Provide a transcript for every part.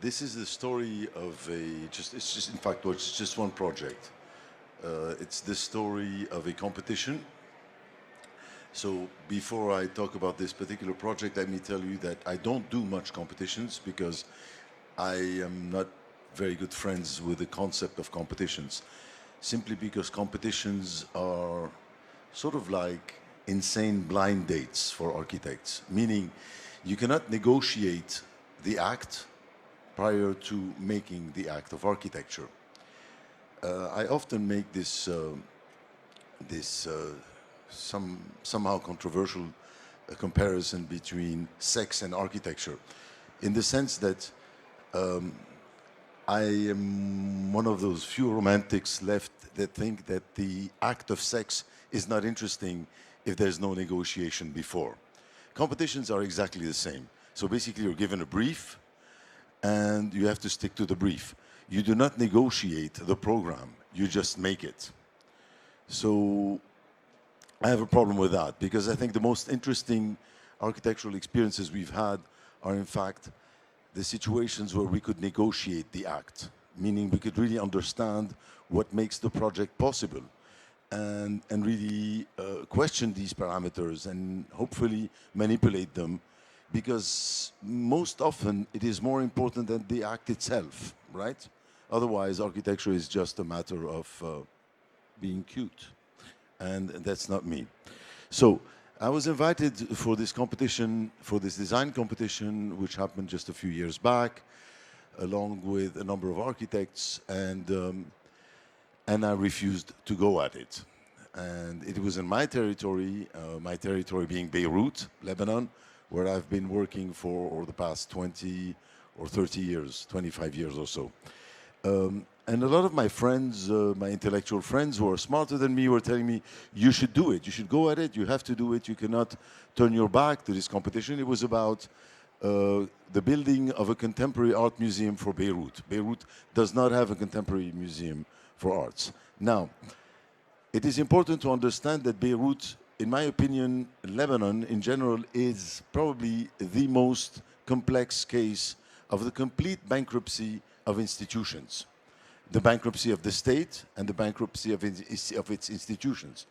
This is the story of it's just, in fact, well, it's just one project. It's the story of a competition. So before I talk about this particular project, let me tell you that I don't do much competitions because I am not very good friends with the concept of competitions. Simply because competitions are sort of like insane blind dates for architects, meaning you cannot negotiate the act prior to making the act of architecture. I often make this somehow controversial comparison between sex and architecture, in the sense that I am one of those few romantics left that think that the act of sex is not interesting if there's no negotiation before. Competitions are exactly the same. So basically, you're given a brief, and you have to stick to the brief. You do not negotiate the program, you just make it. So I have a problem with that because I think the most interesting architectural experiences we've had are in fact the situations where we could negotiate the act, meaning we could really understand what makes the project possible and really question these parameters and hopefully manipulate them, because most often it is more important than the act itself, right? Otherwise, architecture is just a matter of being cute, and that's not me. So I was invited for this competition, for this design competition, which happened just a few years back, along with a number of architects, and I refused to go at it. And it was in my territory being Beirut, Lebanon, where I've been working for the past 20 or 30 years, 25 years or so. And a lot of my friends, my intellectual friends who are smarter than me, were telling me, you should do it, you should go at it, you have to do it, you cannot turn your back to this competition. It was about the building of a contemporary art museum for Beirut. Beirut does not have a contemporary museum for arts. Now, it is important to understand that Beirut, in my opinion, Lebanon in general, is probably the most complex case of the complete bankruptcy of institutions. The bankruptcy of the state and the bankruptcy of its institutions.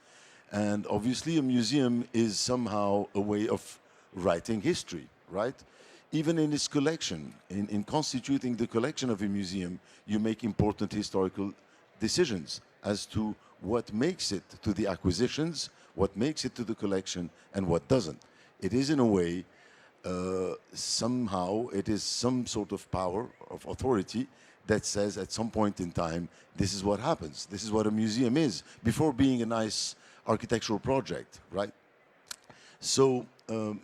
And obviously a museum is somehow a way of writing history, right? Even in its collection, in constituting the collection of a museum, you make important historical decisions as to what makes it to the acquisitions, what makes it to the collection, and what doesn't. It is, in a way, somehow, it is some sort of power, of authority, that says at some point in time, this is what happens. This is what a museum is, before being a nice architectural project, right? So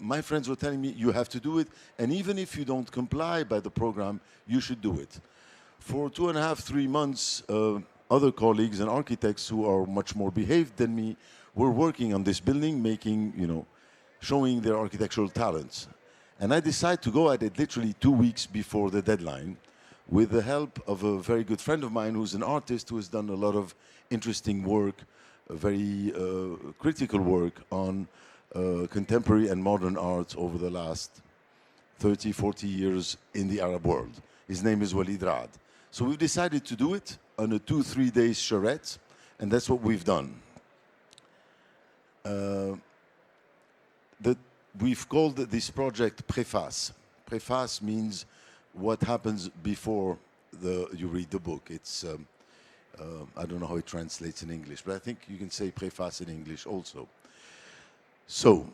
my friends were telling me, you have to do it, and even if you don't comply by the program, you should do it. For 2.5, 3 months, other colleagues and architects who are much more behaved than me were working on this building, making, showing their architectural talents. And I decided to go at it literally 2 weeks before the deadline, with the help of a very good friend of mine who's an artist who has done a lot of interesting work, very critical work on contemporary and modern art over the last 30, 40 years in the Arab world. His name is Walid Raad. So we've decided to do it on a 2-3 days charrette, and that's what we've done. We've called this project Préface. Préface means what happens before you read the book. It's, I don't know how it translates in English, but I think you can say Préface in English also. So,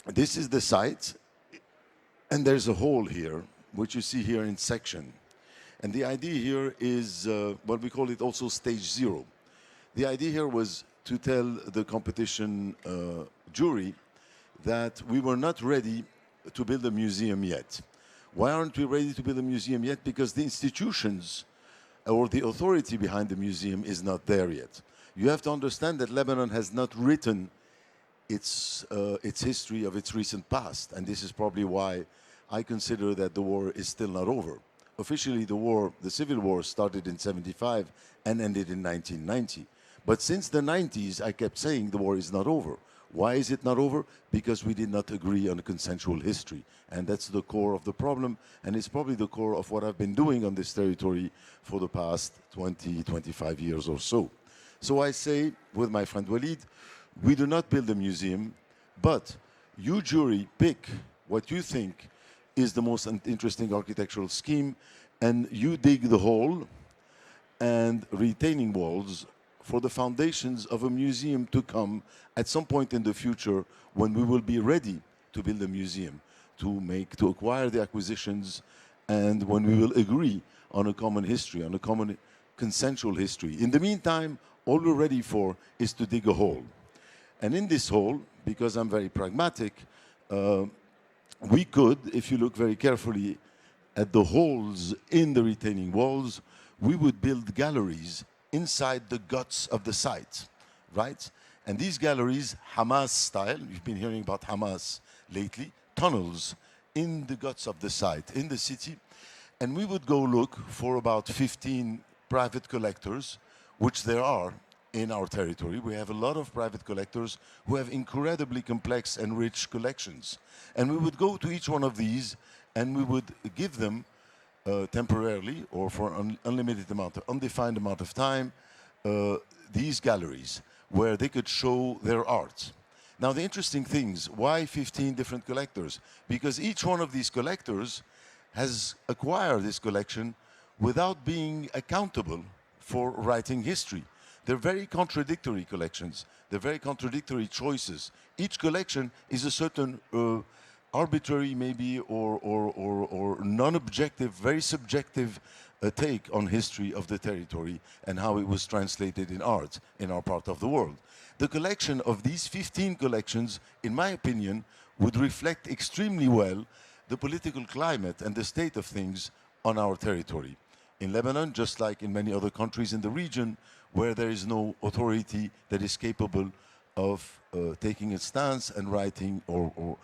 this is the site, and there's a hole here, which you see here in section. And the idea here is what we call it also stage 0. The idea here was to tell the competition jury that we were not ready to build a museum yet. Why aren't we ready to build a museum yet? Because the institutions or the authority behind the museum is not there yet. You have to understand that Lebanon has not written its history of its recent past, and this is probably why I consider that the war is still not over. Officially, the civil war started in '75 and ended in 1990. But since the 90s, I kept saying the war is not over. Why is it not over? Because we did not agree on a consensual history. And that's the core of the problem, and it's probably the core of what I've been doing on this territory for the past 20, 25 years or so. So I say, with my friend Walid, we do not build a museum, but you, jury, pick what you think is the most interesting architectural scheme, and you dig the hole and retaining walls for the foundations of a museum to come at some point in the future when we will be ready to build a museum, to acquire the acquisitions, and when we will agree on a common history, on a common consensual history. In the meantime, all we're ready for is to dig a hole. And in this hole, because I'm very pragmatic, we could, if you look very carefully at the holes in the retaining walls, we would build galleries inside the guts of the site, right? And these galleries, Hamas style, you've been hearing about Hamas lately, tunnels in the guts of the site, in the city. And we would go look for about 15 private collectors, which there are in our territory. We have a lot of private collectors who have incredibly complex and rich collections. And we would go to each one of these and we would give them temporarily or for an undefined amount of time, these galleries where they could show their art. Now the interesting things, why 15 different collectors? Because each one of these collectors has acquired this collection without being accountable for writing history. They're very contradictory collections. They're very contradictory choices. Each collection is a certain arbitrary maybe or non-objective, very subjective take on history of the territory and how it was translated in art in our part of the world. The collection of these 15 collections, in my opinion, would reflect extremely well the political climate and the state of things on our territory. In Lebanon, just like in many other countries in the region, where there is no authority that is capable of taking a stance and writing or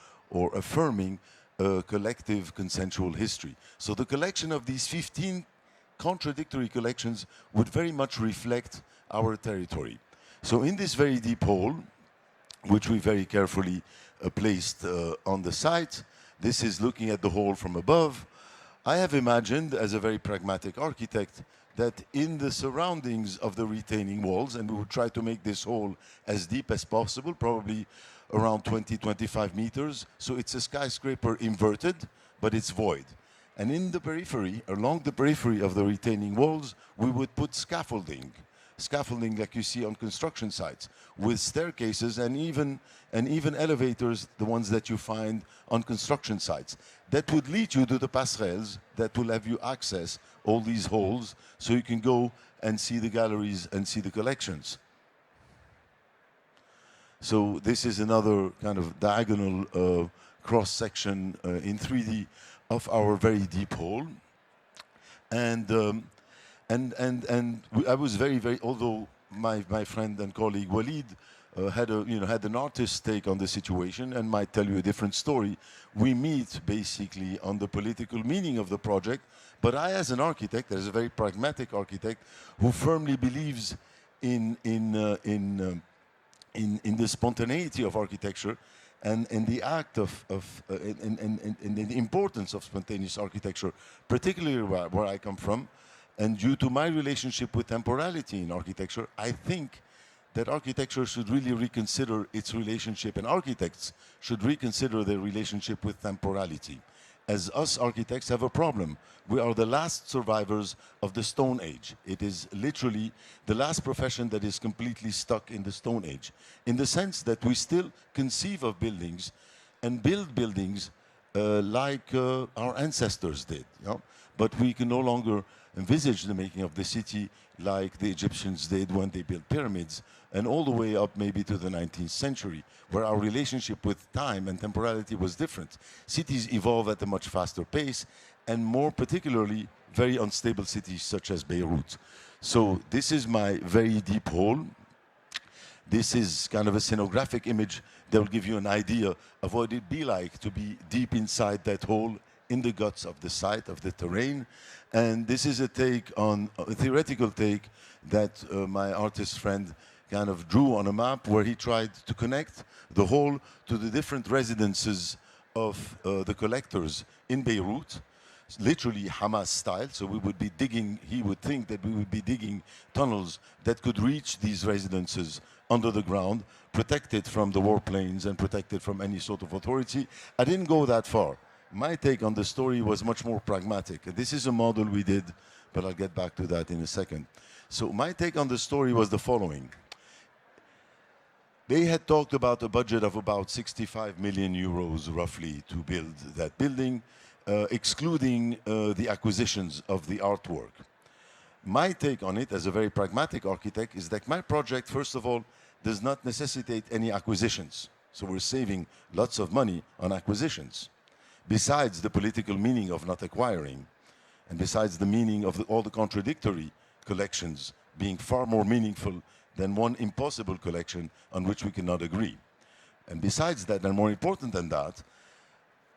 affirming a collective consensual history. So the collection of these 15 contradictory collections would very much reflect our territory. So in this very deep hole, which we very carefully placed on the site, this is looking at the hole from above. I have imagined, as a very pragmatic architect, that in the surroundings of the retaining walls, and we would try to make this hole as deep as possible, probably around 20, 25 meters. So it's a skyscraper inverted, but it's void. And in the periphery, along the periphery of the retaining walls, we would put scaffolding like you see on construction sites, with staircases and even elevators, the ones that you find on construction sites. That would lead you to the passerelles that will have you access all these holes so you can go and see the galleries and see the collections. So this is another kind of diagonal cross-section in 3D of our very deep hole. And I was very, although my friend and colleague Walid had an artist's take on the situation and might tell you a different story. We meet basically on the political meaning of the project, but I, as an architect, as a very pragmatic architect, who firmly believes in the spontaneity of architecture and the act of the importance of spontaneous architecture, particularly where I come from. And due to my relationship with temporality in architecture, I think that architecture should really reconsider its relationship, and architects should reconsider their relationship with temporality. As us architects have a problem. We are the last survivors of the Stone Age. It is literally the last profession that is completely stuck in the Stone Age, in the sense that we still conceive of buildings and build buildings like our ancestors did. You know? But we can no longer envisage the making of the city like the Egyptians did when they built pyramids, and all the way up maybe to the 19th century, where our relationship with time and temporality was different. Cities evolve at a much faster pace, and more particularly, very unstable cities such as Beirut. So this is my very deep hole. This is kind of a scenographic image that will give you an idea of what it'd be like to be deep inside that hole in the guts of the site, of the terrain. And this is a take on, a theoretical take that my artist friend kind of drew on a map where he tried to connect the whole to the different residences of the collectors in Beirut, literally Hamas style. So we would be digging, he would think that we would be digging tunnels that could reach these residences under the ground, protected from the warplanes and protected from any sort of authority. I didn't go that far. My take on the story was much more pragmatic. This is a model we did, but I'll get back to that in a second. So my take on the story was the following. They had talked about a budget of about 65 million euros roughly to build that building, excluding the acquisitions of the artwork. My take on it as a very pragmatic architect is that my project, first of all, does not necessitate any acquisitions. So we're saving lots of money on acquisitions. Besides the political meaning of not acquiring, and besides the meaning of all the contradictory collections being far more meaningful than one impossible collection on which we cannot agree. And besides that, and more important than that,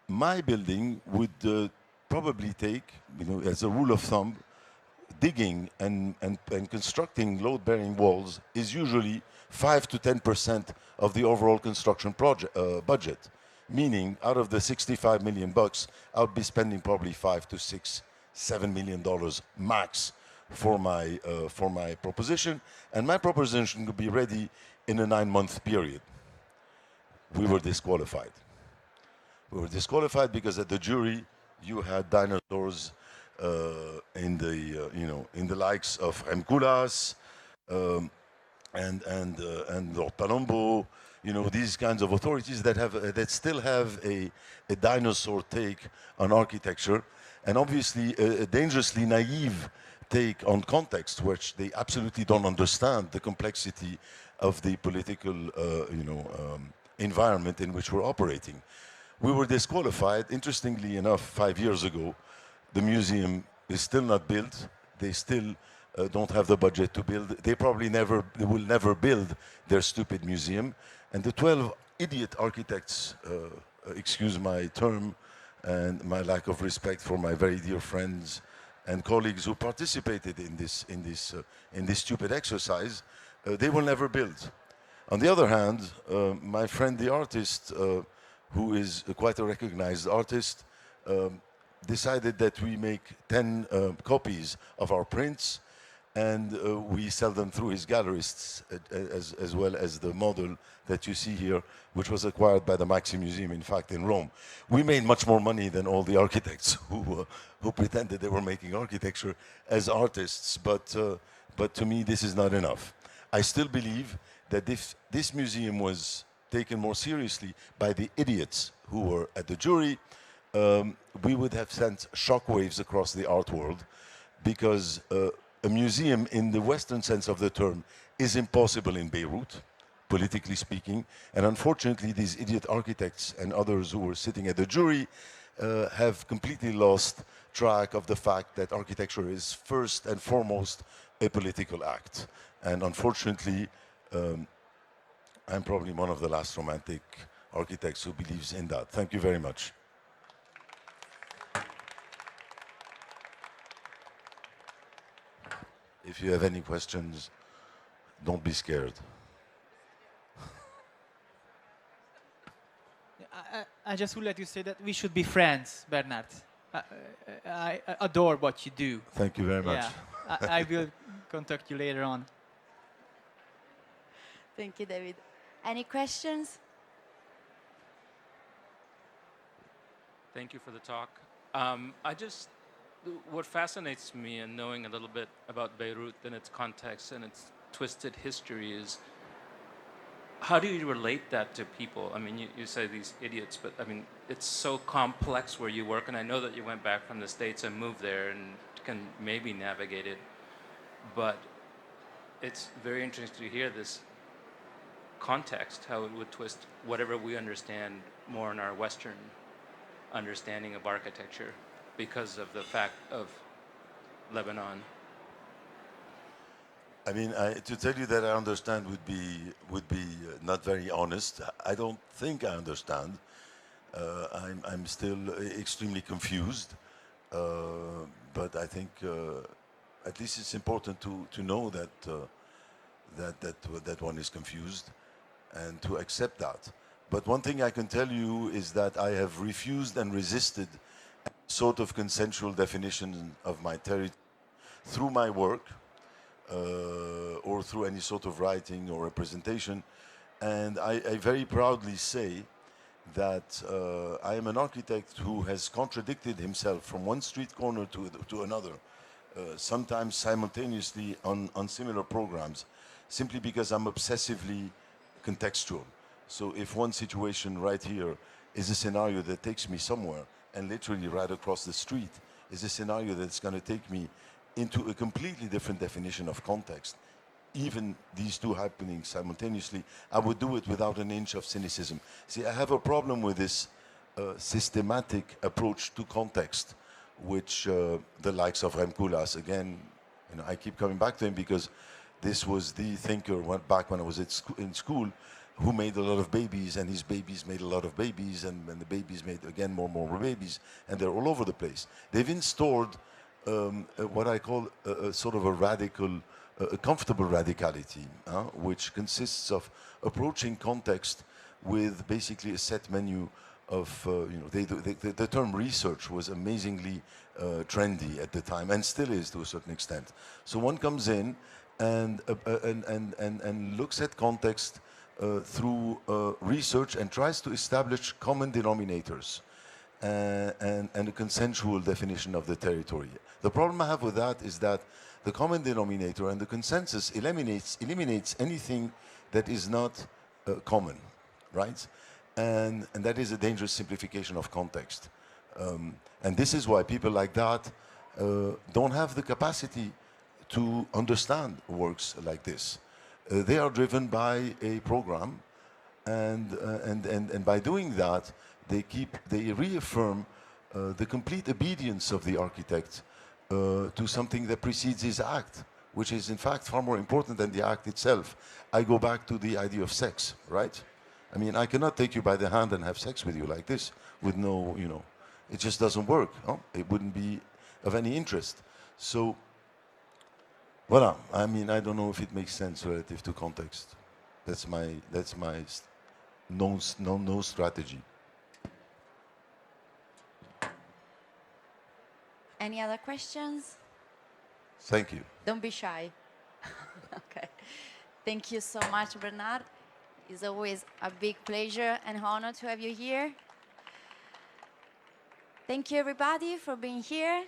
my building would probably take, as a rule of thumb, digging and constructing load-bearing walls is usually 5 to 10% of the overall construction budget. Meaning, out of the 65 million bucks, I would be spending probably $5 to $6, $7 million max for my proposition, and my proposition could be ready in a 9-month period. We were disqualified. We were disqualified because at the jury you had dinosaurs in the likes of Mkulas and Lord Palumbo, these kinds of authorities that still have a dinosaur take on architecture, and obviously a dangerously naive take on context, which they absolutely don't understand the complexity of the political, environment in which we're operating. We were disqualified. Interestingly enough, 5 years ago, the museum is still not built. They still don't have the budget to build. They will never build their stupid museum. And the 12 idiot architects, excuse my term and my lack of respect for my very dear friends and colleagues who participated in this stupid exercise, they will never build. On the other hand, my friend the artist, who is quite a recognized artist, decided that we make 10 copies of our prints, and we sell them through his gallerists, as well as the model that you see here, which was acquired by the Maxi Museum, in fact, in Rome. We made much more money than all the architects who pretended they were making architecture as artists, but to me, this is not enough. I still believe that if this museum was taken more seriously by the idiots who were at the jury, we would have sent shockwaves across the art world, because a museum in the Western sense of the term is impossible in Beirut, politically speaking. And unfortunately, these idiot architects and others who were sitting at the jury have completely lost track of the fact that architecture is first and foremost a political act. And unfortunately, I'm probably one of the last romantic architects who believes in that. Thank you very much. If you have any questions, don't be scared. I just would like to say that we should be friends, Bernard. I adore what you do. Thank you very much. Yeah, I will contact you later on. Thank you, David. Any questions? Thank you for the talk. What fascinates me in knowing a little bit about Beirut and its context and its twisted history is, how do you relate that to people? I mean, you say these idiots, but I mean, it's so complex where you work, and I know that you went back from the States and moved there and can maybe navigate it, but it's very interesting to hear this context, how it would twist whatever we understand more in our Western understanding of architecture because of the fact of Lebanon. I mean, to tell you that I understand would be not very honest. I don't think I understand. I'm still extremely confused. But I think at least it's important to know that one is confused, and to accept that. But one thing I can tell you is that I have refused and resisted sort of consensual definition of my territory through my work or through any sort of writing or representation. And I very proudly say that I am an architect who has contradicted himself from one street corner to another, sometimes simultaneously on similar programs, simply because I'm obsessively contextual. So if one situation right here is a scenario that takes me somewhere, and literally right across the street is a scenario that's going to take me into a completely different definition of context, even these two happening simultaneously, I would do it without an inch of cynicism. See, I have a problem with this systematic approach to context, which the likes of Rem Koolhaas, again, I keep coming back to him because this was the thinker back when I was in school, who made a lot of babies, and his babies made a lot of babies, and the babies made, again, more and more babies, and they're all over the place. They've installed what I call a sort of a radical, a comfortable radicality, which consists of approaching context with basically a set menu of, the term research was amazingly trendy at the time, and still is to a certain extent. So one comes in and looks at context through research and tries to establish common denominators and a consensual definition of the territory. The problem I have with that is that the common denominator and the consensus eliminates anything that is not common, right? And that is a dangerous simplification of context. And this is why people like that don't have the capacity to understand works like this. They are driven by a program, and by doing that, they reaffirm the complete obedience of the architect to something that precedes his act, which is in fact far more important than the act itself. I go back to the idea of sex, right? I mean, I cannot take you by the hand and have sex with you like this with no, it just doesn't work. Huh? It wouldn't be of any interest. So, voilà. I mean, I don't know if it makes sense relative to context. That's my no strategy. Any other questions? Thank you. Don't be shy. Okay. Thank you so much, Bernard. It's always a big pleasure and honor to have you here. Thank you, everybody, for being here.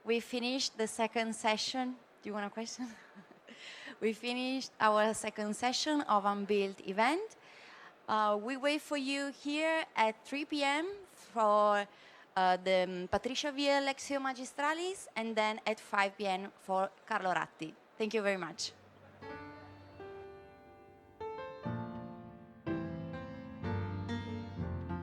We finished the second session. Do you want a question? We finished our second session of UNBUILT event. We wait for you here at 3 p.m. for the Patricia Via Lectio Magistralis, and then at 5 p.m. for Carlo Ratti. Thank you very much.